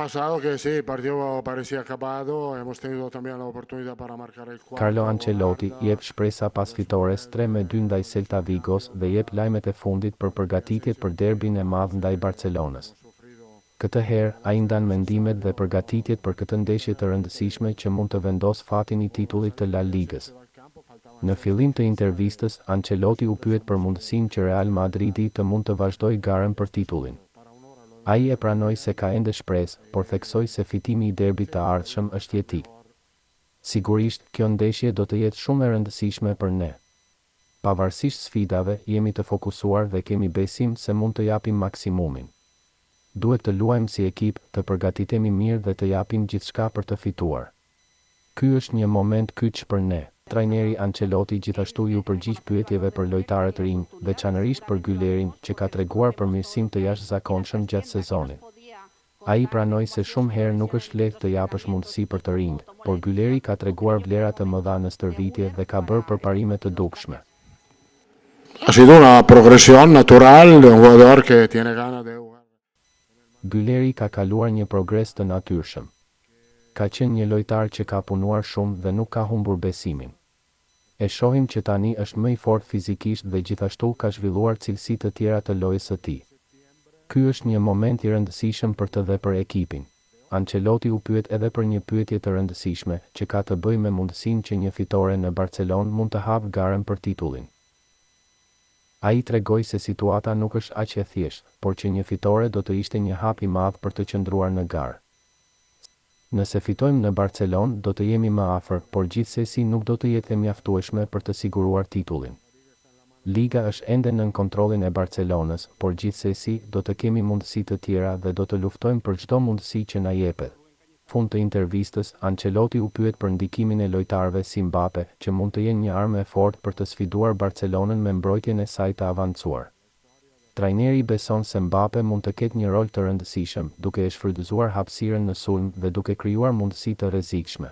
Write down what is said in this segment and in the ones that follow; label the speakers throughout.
Speaker 1: pasado que sí, el partido parecía acabado, hemos tenido también la oportunidad para marcar el cuarto.
Speaker 2: Carlo Ancelotti jep shpresa pas fitores 3-2 ndaj Celta Vigos dhe jep lajmet e fundit për përgatitjet për derbin e madh ndaj Barcelonës. Këtë herë, ai ndan mendimet dhe përgatitjet për këtë ndeshje të rëndësishme që mund të vendos fatin i titullit të La Ligës. Në fillim të intervistës, Ancelotti u pyet për mundësinë që Real Madridi të mund të vazhdojë garën për titullin. Ai e pranoi se ka ende shpresë, por theksoi se fitimi i derbit të ardhshëm është jetik. Sigurisht, kjo ndeshje do të jetë shumë e rëndësishme për ne. Pavarësisht sfidave, jemi të fokusuar dhe kemi besim se mund të japim maksimumin. Duhet të luajmë si ekip, të përgatitemi mirë dhe të japim gjithçka për të fituar. Ky është një moment kyç për ne. Trajneri Ancelotti gjithashtu ju përgjigj pyetjeve për lojtarët rinj, veçanërisht për Güllerin, që ka treguar përmirësim të jashtëzakonshëm gjatë sezonit. Ai pranoi se shumë herë nuk është lehtë të japësh mundësi për të rinjt, por Gülleri ka treguar vlera të mëdha në stërvitje dhe ka bërë përparime të dukshme.
Speaker 1: Ha sido una progresión natural de un jugador que tiene ganas de jugar.
Speaker 2: Gülleri ka kaluar një progres të natyrshëm. Ka qenë një lojtar që ka punuar shumë dhe nuk ka humbur besimin. E shohim që tani është më i fortë fizikisht dhe gjithashtu ka zhvilluar cilësi të tjera të lojës së tij. Ky është një moment i rëndësishëm për të dhe për ekipin. Ancelotti u pyet edhe për një pyetje të rëndësishme, që ka të bëjë me mundësinë që një fitore në Barcelonë mund të hapë garën për titullin. Ai tregoi se situata nuk është aq e thjeshtë, por që një fitore do të ishte një hap i madh për të qëndruar në garë. Nëse fitojmë në Barcelonë, do të jemi më afër, por gjithsesi nuk do të jetë e mjaftueshme për të siguruar titullin. Liga është ende nën kontrollin e Barcelonës, por gjithsesi do të kemi mundësi të tjera dhe do të luftojmë për çdo mundësi që na jepet. Fund të intervistës, Ancelotti u pyet për ndikimin e lojtarëve si Mbappe, që mund të jenë një armë e fortë për të sfiduar Barcelonën me mbrojtjen e saj të avancuar. Trajneri beson se Mbappe mund të ketë një rol të rëndësishëm, duke e shfrytëzuar hapësirën në sulm dhe duke krijuar mundësi të rrezikshme.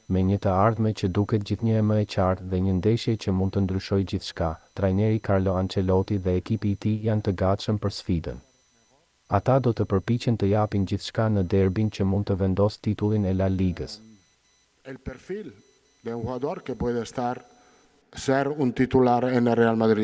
Speaker 2: Me një të ardhme që duket gjithnjë më e qartë dhe një ndeshje që mund të ndryshojë gjithçka, trajneri Carlo Ancelotti dhe ekipi i tij janë të gatshëm për sfidën. Ata do të përpiqen të japin gjithçka në derbin që mund të vendos titullin e La Ligës.
Speaker 1: El perfil de un jugador que puede ser un titular en el Real Madrid.